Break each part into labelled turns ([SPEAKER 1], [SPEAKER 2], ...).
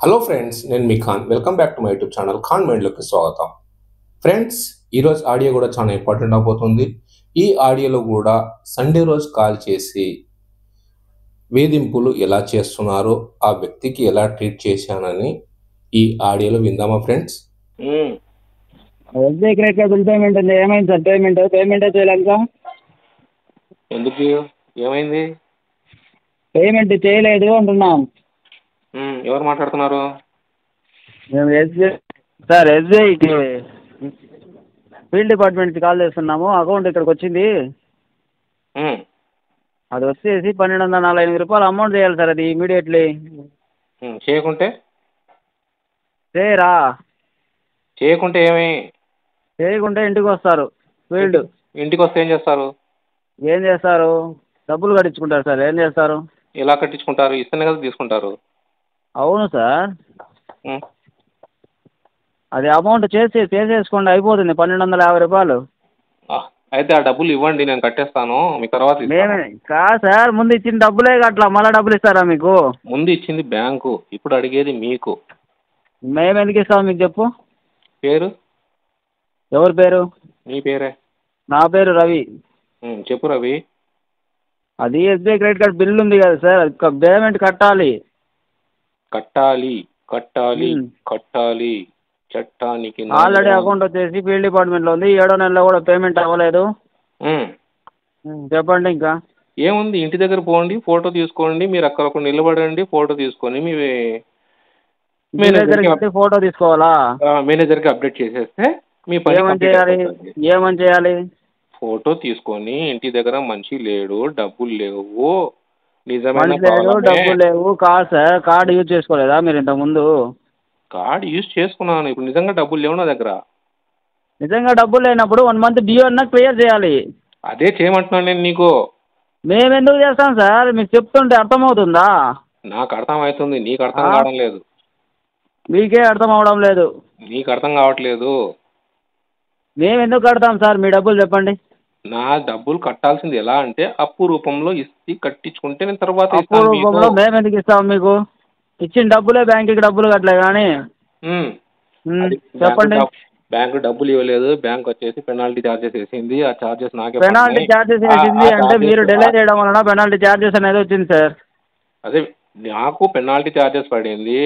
[SPEAKER 1] Hello friends, నేను మీ Khan. Welcome back to my YouTube channel Khan మైండ్లోకి స్వాగతం. ఫ్రెండ్స్, ఈరోజు ఆడియో కూడా చాలా ఇంపార్టెంట్ అవబోతుంది. ఈ ఆడియోలో కూడా సండే రోజు కాల్ చేసి వేధింపులు ఎలా చేస్తున్నారో, ఆ వ్యక్తికి ఎలా ట్రీట్ చేశానని ఈ ఆడియోలో విందామా friends?
[SPEAKER 2] SBI credit card bill payment ఉంది. ఏమైంది సార్? పేమెంటే చేయలేదు ఇంకా.
[SPEAKER 3] ఎందుకు ఏమైంది?
[SPEAKER 2] పేమెంట్ చేయలేదు అంటున్నాం.
[SPEAKER 3] ఎవరు మాట్లాడుతున్నారు?
[SPEAKER 2] మేము ఎస్బీఐకి ఫీల్డ్ డిపార్ట్మెంట్కి కాల్ చేస్తున్నాము. అకౌంట్ ఇక్కడికి వచ్చింది. అది వచ్చేసి 1248 అమౌంట్ చేయాలి సార్. అది ఇమీడియట్లీ
[SPEAKER 3] చేయకుంటే
[SPEAKER 2] చేయరా?
[SPEAKER 3] చేయకుంటే
[SPEAKER 2] చేయకుంటే ఇంటికి వస్తారు. ఫీల్డ్
[SPEAKER 3] ఇంటికి వస్తే ఏం చేస్తారు?
[SPEAKER 2] డబ్బులు కట్టించుకుంటారు సార్. ఏం చేస్తారు?
[SPEAKER 3] ఎలా కట్టించుకుంటారు? ఇస్తేనే కదా తీసుకుంటారు.
[SPEAKER 2] అవును సార్. అది అమౌంట్ చేసేసుకోండి, అయిపోతుంది. 1250.
[SPEAKER 3] అయితే ఆ డబ్బులు ఇవ్వండి, నేను కట్టేస్తాను. మీ తర్వాత
[SPEAKER 2] మేమే కాదు సార్, ముందు ఇచ్చిన డబ్బులే అట్లా మళ్ళీ డబ్బులు ఇస్తారా మీకు?
[SPEAKER 3] ముందు ఇచ్చింది బ్యాంకు, ఇప్పుడు అడిగేది మీకు.
[SPEAKER 2] మేము ఎందుకు ఇస్తాం మీకు చెప్పు?
[SPEAKER 3] పేరు?
[SPEAKER 2] ఎవరి పేరు?
[SPEAKER 3] మీ పేరే.
[SPEAKER 2] నా పేరు రవి.
[SPEAKER 3] చెప్పు రవి.
[SPEAKER 2] అది ఎస్బీఐ క్రెడిట్ కార్డ్ బిల్ ఉంది కదా సార్, పేమెంట్ కట్టాలి.
[SPEAKER 3] కట్టాలి. చట్టానికి
[SPEAKER 2] ఆల్రెడీ అకౌంట్ వచ్చేసి ఫీల్డ్ డిపార్ట్మెంట్లో ఉంది. 7వ నెలలో కూడా పేమెంట్ అవ్వలేదు. చెప్పండి ఇంకా.
[SPEAKER 3] ఏముంది, ఇంటి దగ్గర పోండి, ఫోటో తీసుకోండి. మీరు అక్కడ నిలబడండి, ఫోటో తీసుకొని మీ
[SPEAKER 2] మేనేజర్కి ఫోటో తీసుకోవాలా?
[SPEAKER 3] మేనేజర్కి అప్డేట్ చేసేస్తే మీ పని
[SPEAKER 2] ఏమని చేయాలి?
[SPEAKER 3] ఫోటో తీసుకొని ఇంటి దగ్గర మనిషి లేడు, డబ్బులు లేవు, నిజమైన
[SPEAKER 2] డబ్బులు లేవు. కాదు సార్, కార్డు యూజ్ చేసుకోలేదా మీరు ఇంతకుముందు?
[SPEAKER 3] కార్డు యూజ్ చేసుకున్నాను. ఇప్పుడు నిజంగా డబ్బులు లేవు నా దగ్గర.
[SPEAKER 2] నిజంగా డబ్బులు లేనప్పుడు 1 మంత్ డ్యూ అన్నా క్లియర్ చేయాలి.
[SPEAKER 3] అదే చేయమంటున్నాను నేను నీకు.
[SPEAKER 2] మేము ఎందుకు చేస్తాం సార్? మీకు చెప్తుంటే అర్థమవుతుందా?
[SPEAKER 3] నాకు అర్థం అవుతుంది, నీకు అర్థం కావడం లేదు.
[SPEAKER 2] మీకే అర్థం అవడం లేదు.
[SPEAKER 3] నీకు అర్థం కావట్లేదు.
[SPEAKER 2] మేము ఎందుకు కడతాం సార్? మీ డబ్బులు చెప్పండి.
[SPEAKER 3] నా డబ్బులు కట్టాల్సింది ఎలా అంటే అప్పు రూపంలో ఇచ్చి కట్టించుకుంటే నేను తర్వాత
[SPEAKER 2] అప్పు రూపంలో మేము ఎందుకు ఇస్తాం మీకు? ఇచ్చిన డబ్బులే బ్యాంకుకి డబ్బులు కట్టలే కానీ. చెప్పండి.
[SPEAKER 3] బ్యాంకు డబ్బులు ఇవ్వలేదు, బ్యాంక్ వచ్చేసి పెనాల్టీ చార్జెస్ వేసింది. ఆ చార్జెస్ నాకే.
[SPEAKER 2] పెనాల్టీ చార్జెస్ వేసింది అంటే మీరు డిలే చేయడం వలన పెనాల్టీ చార్జెస్ అనేది వచ్చింది సార్.
[SPEAKER 3] అదే నాకు పెనాల్టీ చార్జెస్ పడింది.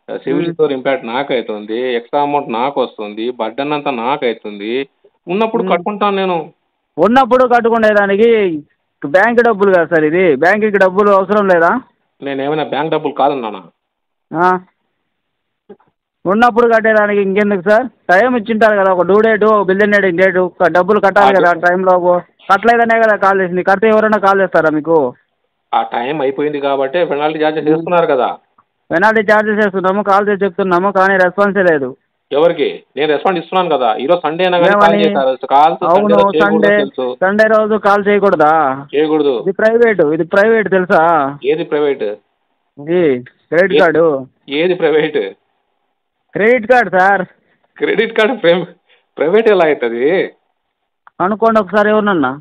[SPEAKER 3] సివిల్ స్కోర్ ఇంపాక్ట్ నాకు అవుతుంది, ఎక్స్ట్రా అమౌంట్ నాకు వస్తుంది, బర్డన్ అంతా నాకు అవుతుంది. ఉన్నప్పుడు కట్టుకుంటాను నేను.
[SPEAKER 2] ఉన్నప్పుడు కట్టుకునేదానికి బ్యాంక్ డబ్బులు కాదు సార్, ఇది బ్యాంకుకి డబ్బులు అవసరం లేదా?
[SPEAKER 3] నేను ఏమైనా బ్యాంక్ డబ్బులు కాదన్నానా?
[SPEAKER 2] ఉన్నప్పుడు కట్టేదానికి ఇంకెందుకు సార్? టైం ఇచ్చింటారు కదా, ఒక డ్యూ డేటు, బిల్లింగ్ డేటు, డబ్బులు కట్టాలి కదా టైంలో. కట్టలేదనే కదా కాల్ చేసింది. కడితే ఎవరైనా కాల్ చేస్తారా మీకు?
[SPEAKER 3] ఆ టైం అయిపోయింది కాబట్టి పెనాల్టీ చార్జెస్ వేస్తున్నారు కదా.
[SPEAKER 2] పెనాల్టీ చార్జెస్ వేస్తున్నాము, కాల్ చేసి చెప్తున్నాము, కానీ రెస్పాన్సే లేదు.
[SPEAKER 3] ఎవరికి? నేను రెస్పాండ్ ఇస్తున్నాను కదా. ఈరోజు సండే
[SPEAKER 2] అవును, సండే రోజు కాల్ చేయకూడదా?
[SPEAKER 3] చేయకూడదు.
[SPEAKER 2] ఇది ప్రైవేట్ తెలుసా?
[SPEAKER 3] ఏది ప్రైవేట్?
[SPEAKER 2] ఇది క్రెడిట్ కార్డు.
[SPEAKER 3] ఏది private?
[SPEAKER 2] Credit card sir.
[SPEAKER 3] Credit card private ఎలా అవుతుంది?
[SPEAKER 2] కనుక్కోండి ఒకసారి ఎవరినన్నా.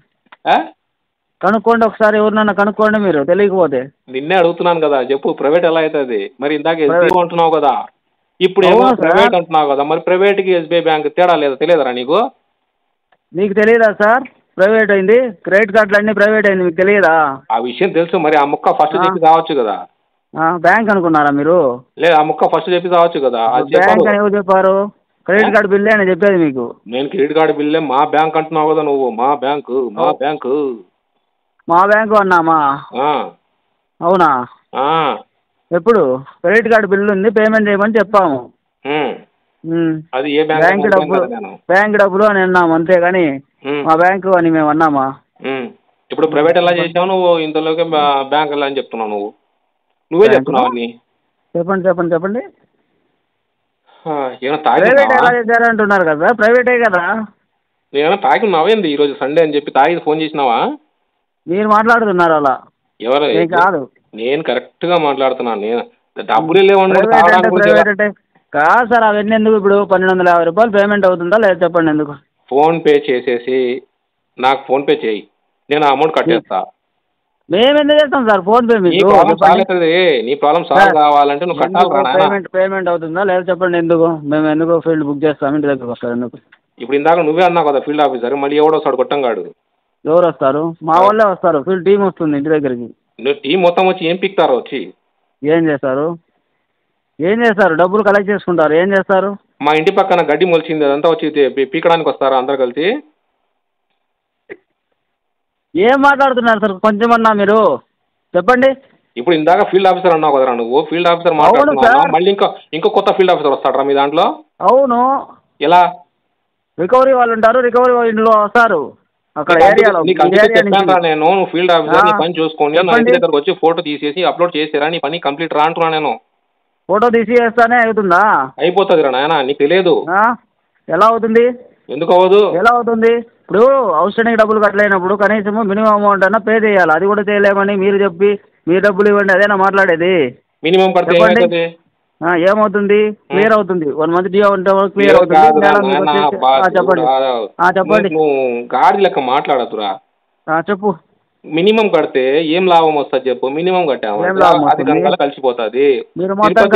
[SPEAKER 2] కనుక్కోండి మీరు తెలియకపోతే.
[SPEAKER 3] నిన్నే అడుగుతున్నాను కదా, చెప్పు ప్రైవేట్ ఎలా అవుతుంది? మరి ఇందాక ఎస్బీఐ అంటున్నావు కదా, ఇప్పుడు ఏమో ప్రైవేట్ అంటున్నావు కదా. మరి ప్రైవేట్కి ఎస్బీఐ బ్యాంక్ తేడా లేదా? తెలియదురా నీకు?
[SPEAKER 2] మీకు తెలియదా సార్? ప్రైవేట్ అయింది, క్రెడిట్ కార్డులు అన్నీ ప్రైవేట్ అయింది, మీకు తెలియదా?
[SPEAKER 3] ఆ విషయం తెలుసు. మరి ఆ ముక్క ఫస్ట్ చెప్పి రావచ్చు కదా.
[SPEAKER 2] బ్యాంక్ అనుకున్నారా మీరు?
[SPEAKER 3] లేదు, ఆ ముక్క ఫస్ట్ చెప్పి రావచ్చు కదా.
[SPEAKER 2] బ్యాంక్ అని ఎవరు చెప్పారు? క్రెడిట్ కార్డు బిల్లే అని చెప్పేది మీకు. నేను
[SPEAKER 3] క్రెడిట్ కార్డు బిల్లే మా బ్యాంక్ అంటున్నావు కదా నువ్వు. మా బ్యాంకు
[SPEAKER 2] అన్నామా? అవునా? ఎప్పుడు? క్రెడిట్ కార్డు బిల్లు ఉంది, పేమెంట్ చేయమని చెప్పాము.
[SPEAKER 3] అది ఏ
[SPEAKER 2] బ్యాంక్ డబ్బులు అని అన్నాము, అంతేగాని మా బ్యాంకు అని మేము అన్నామా?
[SPEAKER 3] ఇప్పుడు ప్రైవేట్ ఎలా చేసావు నువ్వు? ఇంతలోకి బ్యాంక్ ఎలా అని చెప్తున్నావు నువ్వే చెప్తున్నావు అన్ని.
[SPEAKER 2] చెప్పండి.
[SPEAKER 3] ప్రైవేట్
[SPEAKER 2] ఎలా చేశారంటున్నారు కదా, ప్రైవేటే కదా.
[SPEAKER 3] ఏమైనా తాగి ఉన్నావేంది ఈరోజు సండే అని చెప్పి తాగి ఫోన్ చేసినావా?
[SPEAKER 2] మీరు మాట్లాడుతున్నారు అలా.
[SPEAKER 3] ఎవరు?
[SPEAKER 2] కాదు,
[SPEAKER 3] నేను కరెక్ట్ గా మాట్లాడుతున్నాను. నేను డబ్బులు లేవండి
[SPEAKER 2] కాదు సార్. అవన్నీ ఎందుకు? ఇప్పుడు 1250 పేమెంట్ అవుతుందా లేదా చెప్పండి. ఎందుకు?
[SPEAKER 3] ఫోన్ పే చేసేసి నాకు ఫోన్ పే చేయి, నేను అమౌంట్ కట్టేస్తా.
[SPEAKER 2] మేము ఎందుకు చేస్తాం సార్ ఫోన్ పే
[SPEAKER 3] నీ
[SPEAKER 2] మీకు
[SPEAKER 3] ప్రాబ్లం సాల్వ్
[SPEAKER 2] చెప్పండి
[SPEAKER 3] అవుతుంది. నీ ప్రాబ్లం సాల్వ్
[SPEAKER 2] సార్.
[SPEAKER 3] కావాలంటే నువ్వు కట్టాలి
[SPEAKER 2] ఎందుకు
[SPEAKER 3] రా నాయనా.
[SPEAKER 2] పేమెంట్ అవుతుందా లేదా చెప్పండి, ఎందుకు మేము ఎందుకు ఫీల్డ్ బుక్ చేస్తాం, ఇంటి దగ్గరకు వస్తారు ఎందుకు?
[SPEAKER 3] ఇప్పుడు ఇందాక నువ్వే అన్నావు కదా ఫీల్డ్ ఆఫీసర్, మళ్ళీ ఎవడో వస్తాడు గొట్టంగాడు.
[SPEAKER 2] ఎవరు వస్తారు? మా వాళ్ళే వస్తారు, ఫీల్డ్ టీం వస్తుంది ఇంటి దగ్గరికి.
[SPEAKER 3] నువ్వు టీం మొత్తం వచ్చి ఏం పిక్తారో వచ్చి?
[SPEAKER 2] ఏం చేస్తారు? డబ్బులు కలెక్ట్ చేసుకుంటారు, ఏం చేస్తారు?
[SPEAKER 3] మా ఇంటి పక్కన గడ్డి మొలిచింది అదంతా వచ్చి పీకడానికి వస్తారా అందరు కలిసి?
[SPEAKER 2] ఏం మాట్లాడుతున్నారు సార్ కొంచెమన్నా మీరు చెప్పండి.
[SPEAKER 3] ఇప్పుడు ఇందాక ఫీల్డ్ ఆఫీసర్ అన్నావు కదరా నువ్వు, ఫీల్డ్ ఆఫీసర్
[SPEAKER 2] అవును
[SPEAKER 3] మాట్లాడుతున్నావు,
[SPEAKER 2] సార్.
[SPEAKER 3] మళ్ళీ ఇంకో కొత్త ఫీల్డ్ ఆఫీసర్ వస్తాడరా మీ దాంట్లో?
[SPEAKER 2] అవును,
[SPEAKER 3] ఎలా?
[SPEAKER 2] రికవరీ వాళ్ళు ఉంటారు, రికవరీ ఇంట్లో వస్తారు అక్కడ ఏరియాలో.
[SPEAKER 3] నీకు
[SPEAKER 2] ఈ
[SPEAKER 3] అందుకే
[SPEAKER 2] ఏరియా నుంచి
[SPEAKER 3] చెప్పాను రా నేను, నువ్వు ఫీల్డ్ ఆఫీసర్ నీ పని చూసుకొని నా ఇంటి
[SPEAKER 2] చెప్పండి.
[SPEAKER 3] దగ్గరకు వచ్చి ఫోటో తీసేసి అప్లోడ్ చేసేరా, నీ పని కంప్లీట్ రా అంటున్నా నేను.
[SPEAKER 2] ఫోటో తీసి వేస్తానే అవుతుందా?
[SPEAKER 3] అయిపోతుంది రా నాయన, నీకు తెలియదు.
[SPEAKER 2] ఎలా అవుతుంది?
[SPEAKER 3] ఎందుకు అవ్వదు?
[SPEAKER 2] ఎలా అవుతుంది? ఇప్పుడు అవుట్స్టాండింగ్ డబ్బులు కట్టలేనప్పుడు కనీసం మినిమం అమౌంట్ అన్నా పే చేయాలి, అది కూడా చేయలేమని మీరు చెప్పి మీరు డబ్బులు ఇవ్వండి అదేనా మాట్లాడేది?
[SPEAKER 3] మినిమం కడితే
[SPEAKER 2] చెప్పండి.
[SPEAKER 3] ఏమవుతుంది?
[SPEAKER 2] ఏమవుతుంది? క్లియర్ అవుతుంది, 1 మంత్ డ్యూ ఉంటే క్లియర్ అవుతుంది.
[SPEAKER 3] కాదురా
[SPEAKER 2] నెల మీకు
[SPEAKER 3] నాయనా,
[SPEAKER 2] వచ్చేసి- చెప్పండి చెప్పండి
[SPEAKER 3] నువ్వు గాడి లెక్క మాట్లాడతురా.
[SPEAKER 2] చెప్పు.
[SPEAKER 3] మినిమం కడితే ఏం లాభం వస్తుంది చెప్పు? మినిమం
[SPEAKER 2] ఏం
[SPEAKER 3] కట్టామంటే
[SPEAKER 2] లాభం
[SPEAKER 3] అది
[SPEAKER 2] వస్తుంది?
[SPEAKER 3] గంగలో కలిసిపోతుంది.
[SPEAKER 2] మీరు మొత్తం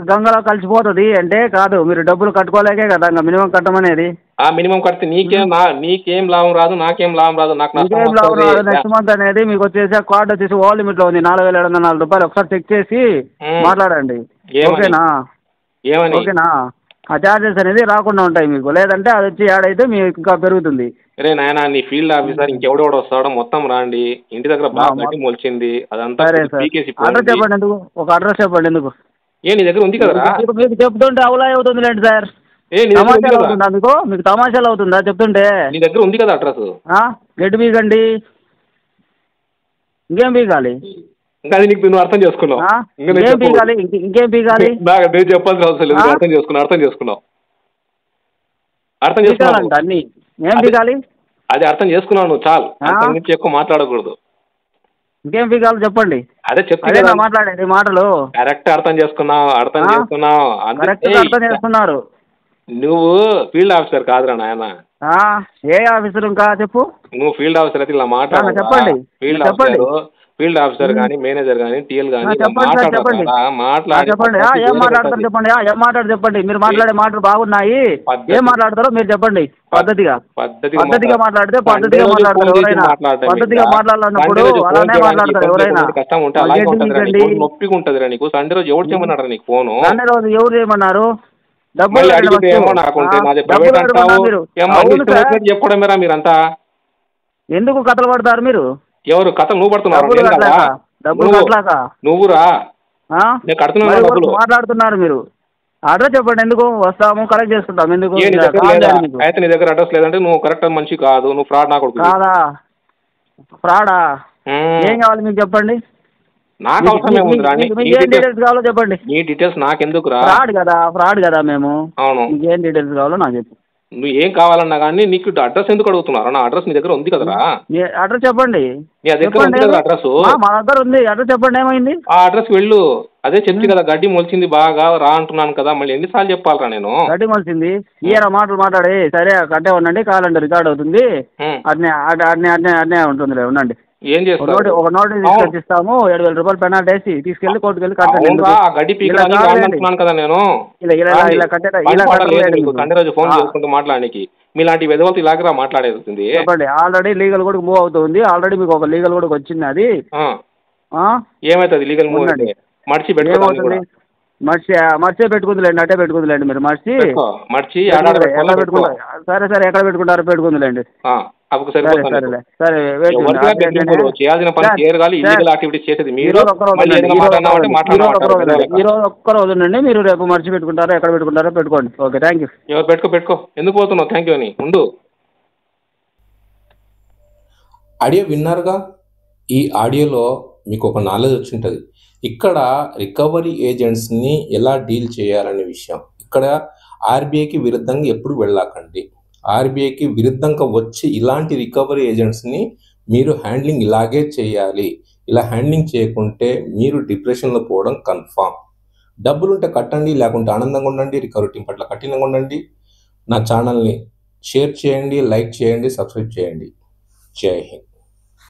[SPEAKER 2] గంగలో కలిసిపోతుంది అంటే కాదు, మీరు డబ్బులు కట్టుకోలేకే కదా ఇంకా మినిమం కట్టమనేది.
[SPEAKER 3] ఆ మినిమం కడితే నీకేం లాభం రాదు, నాకేం లాభం రాదు, నాకు నష్టం
[SPEAKER 2] మీకేం లాభం రాదు.
[SPEAKER 3] వస్తుంది.
[SPEAKER 2] నెక్స్ట్ మంత్ అనేది మీకు వచ్చేసి కార్డు వచ్చేసి ఓవర్ లిమిట్ లో ఉంది, 4,704 రూపాయలు. ఒకసారి చెక్ చేసి మాట్లాడండి,
[SPEAKER 3] ఏమని?
[SPEAKER 2] ఓకేనా?
[SPEAKER 3] ఏమని?
[SPEAKER 2] ఓకేనా? ఆ చార్జెస్ అనేది రాకుండా ఉంటాయి మీకు, లేదంటే అది వచ్చి యాడ్ అయితే మీకు ఇంకా పెరుగుతుంది.
[SPEAKER 3] రే నాయన, నీ ఫీల్డ్ ఆఫీసర్ ఇంకెవడెవడు వస్తాడో మొత్తం రాండి, ఇంటి దగ్గర బాగా గడ్డి మొలిచింది అదంతా
[SPEAKER 2] సరే సార్,
[SPEAKER 3] పీకేసి
[SPEAKER 2] అడ్రస్ చెప్పండి ఎందుకు, ఒక అడ్రస్ చెప్పండి ఎందుకు.
[SPEAKER 3] నీ దగ్గర ఉంది కదరా?
[SPEAKER 2] మీకు చెప్తుంటే అవులా అవుతుంది లేండి సార్,
[SPEAKER 3] నీ దగ్గర ఉంది
[SPEAKER 2] తమాషాలు
[SPEAKER 3] కదా?
[SPEAKER 2] అవుతుందా మీకు తమాషాలు అవుతుందా చెప్తుంటే?
[SPEAKER 3] నీ దగ్గర ఉంది కదా అడ్రస్?
[SPEAKER 2] గడ్డి బీగండి, ఇంకేం బీగాలి?
[SPEAKER 3] ఇంకా అది నీకు నువ్వు అర్థం చేసుకున్నావు. ఇంకా నేను
[SPEAKER 2] ఇంకేం బీగాలి? ఇంకేం బీగాలి?
[SPEAKER 3] నాకు నేను చెప్పాల్సిన అవసరం లేదు, అర్థం చేసుకున్నావు.
[SPEAKER 2] బీగాలంట అన్ని, ఏం బీగాలి?
[SPEAKER 3] అది అర్థం చేసుకున్నావు నువ్వు, చాలు. అంతకు మించి ఎక్కువ మాట్లాడకూడదు.
[SPEAKER 2] ఇంకేం బీగాలి చెప్పండి.
[SPEAKER 3] అదే
[SPEAKER 2] అదే
[SPEAKER 3] చెప్తున్నా,
[SPEAKER 2] మాట్లాడేది మాటలు
[SPEAKER 3] కరెక్ట్ అర్థం చేసుకున్నావు.
[SPEAKER 2] కరెక్ట్ అర్థం చేసుకున్నారు.
[SPEAKER 3] నువ్వు ఫీల్డ్ ఆఫీసర్ కాదురా నాయన.
[SPEAKER 2] ఏ ఆఫీసర్ ఇంకా చెప్పు.
[SPEAKER 3] నువ్వు ఫీల్డ్ ఆఫీసర్ అయితే ఇలా మాట్లాడు.
[SPEAKER 2] చెప్పండి.
[SPEAKER 3] ఫీల్డ్ ఆఫీసర్ కానీ మేనేజర్ కానీ టీఎల్ కానీ
[SPEAKER 2] చెప్పండి సార్, చెప్పండి. చెప్పండి ఏం మాట్లాడతారు చెప్పండి, ఏం మాట్లాడు చెప్పండి. మీరు మాట్లాడే మాటలు బాగున్నాయి, ఏం మాట్లాడతారో మీరు చెప్పండి. పద్ధతిగా మాట్లాడితే పద్ధతిగా మాట్లాడతారు ఎవరైనా. పద్ధతిగా మాట్లాడినప్పుడు అలానే మాట్లాడతారు ఎవరైనా.
[SPEAKER 3] కష్టం ఉంటే అలాగే ఉంటుంది, నొప్పిగా ఉంటుంది రా నీకు. సండే రోజు ఎవరు చేయమన్నారా నీకు ఫోను?
[SPEAKER 2] సండే రోజు ఎవరు చేయమన్నారు?
[SPEAKER 3] డబ్బులు అడిగితే ఏమో నాకుంటే నాది ప్రైవేట్ అంటావు, చెప్పుకోవడం మీరా మీరంతా.
[SPEAKER 2] ఎందుకు కథలు పడతారు మీరు?
[SPEAKER 3] ఎవరు కథలు? నువ్వు పడుతున్నావు.
[SPEAKER 2] డబ్బులు కట్టలాక
[SPEAKER 3] నువ్వురా నేను కడుతున్నా డబ్బులు
[SPEAKER 2] మాట్లాడుతున్నారు మీరు. అడ్రస్ చెప్పండి, ఎందుకు వస్తాము కలెక్ట్ చేసుకుంటాం ఎందుకు?
[SPEAKER 3] అయితే నీ దగ్గర అడ్రస్ లేదంటే నువ్వు కరెక్ట్ మనిషి కాదు, నువ్వు ఫ్రాడ్ నా కొడుకు.
[SPEAKER 2] కాదా? ఫ్రాడా? ఏం కావాలి మీకు చెప్పండి.
[SPEAKER 3] నాకు అవసరం ఏముందిరా?
[SPEAKER 2] ఏం డీటెయిల్స్ కావాలో చెప్పండి.
[SPEAKER 3] నీ డీటెయిల్స్ నాకెందుకు రా?
[SPEAKER 2] ఫ్రాడ్ కదా మేము.
[SPEAKER 3] అవును,
[SPEAKER 2] ఏం డీటెయిల్స్ కావాలో నాకు చెప్పు.
[SPEAKER 3] నువ్వు ఏం కావాలన్నా కానీ నీకు అడ్రస్ ఎందుకు అడుగుతున్నారు? నా అడ్రస్ నీ దగ్గర ఉంది కదరా?
[SPEAKER 2] అడ్రస్ చెప్పండి.
[SPEAKER 3] నీ దగ్గర ఉంది కదా అడ్రస్?
[SPEAKER 2] మా దగ్గర ఉంది అడ్రస్, చెప్పండి ఏమైంది?
[SPEAKER 3] ఆ అడ్రస్ వెళ్ళు. అదే చెప్తే కదా గడ్డి మొలిచింది బాగా రా అంటున్నాను కదా, మళ్ళీ ఎన్నిసార్లు చెప్పాలరా నేను?
[SPEAKER 2] గడ్డి మొలిచింది ఈయన మాటలు మాట్లాడి సరే కట్టే ఉండండి, కావాలంటే రికార్డ్ అవుతుంది, అట్నే ఉంటుందిలే ఉండండి.
[SPEAKER 3] ఏం చేస్తారు?
[SPEAKER 2] ఒక నోటీస్ తీసుకొచ్చి ఇస్తాము, 7,000 రూపాయలు పెనాల్టీ వేసి తీసుకెళ్లి కోర్టుకు వెళ్ళి కట్టండి.
[SPEAKER 3] గడ్డి పీకడానికి కదా నేను. సండే రోజు ఫోన్ చేసుకుంటూ మాట్లాడడానికి మీలాంటి విధవలతో ఇలాగరా మాట్లాడేది.
[SPEAKER 2] చెప్పండి. ఆల్రెడీ లీగల్ కూడా మూవ్ అవుతుంది, ఆల్రెడీ మీకు ఒక లీగల్ కూడా వచ్చింది. అది
[SPEAKER 3] ఏమైతుంది లీగల్ మూవ్ అంటే? మర్చి పెట్టుకోవాలి.
[SPEAKER 2] మర్చే పెట్టుకుందిలేండి, అట్టే పెట్టుకుందిలేండి. మీరు మర్చి పెట్టుకుంటారు. సరే ఎక్కడ పెట్టుకుంటారో పెట్టుకుందిలేండి.
[SPEAKER 3] చేయాల్సిన పని చేయగాలి, ఇల్లీగల్ యాక్టివిటీస్ చేసేది మీరు.
[SPEAKER 2] ఒక్క రోజు ఉండండి, మీరు రేపు మర్చి పెట్టుకుంటారో ఎక్కడ పెట్టుకుంటారో పెట్టుకోండి. Okay, thank you.
[SPEAKER 3] ఎవరు పెట్టుకో ఎందుకు పోతున్నావు? థ్యాంక్ యూ అని ఉండు.
[SPEAKER 1] ఆడియో విన్నారుగా. ఈ ఆడియోలో మీకు ఒక నాలెడ్జ్ వచ్చి ఉంటుంది. ఇక్కడ రికవరీ ఏజెంట్స్ని ఎలా డీల్ చేయాలనే విషయం. ఇక్కడ ఆర్బీఐకి విరుద్ధంగా ఎప్పుడు వెళ్ళాకండి. ఆర్బీఐకి విరుద్ధంగా వచ్చి ఇలాంటి రికవరీ ఏజెంట్స్ని మీరు హ్యాండ్లింగ్ ఇలాగే చేయాలి. ఇలా హ్యాండ్లింగ్ చేయకుంటే మీరు డిప్రెషన్లో పోవడం కన్ఫామ్. డబ్బులుంటే కట్టండి, లేకుంటే ఆనందంగా ఉండండి. రికవరీ టీం పట్ల కఠినంగా ఉండండి. నా ఛానల్ని షేర్ చేయండి, లైక్ చేయండి, సబ్స్క్రైబ్ చేయండి. జై హింద్.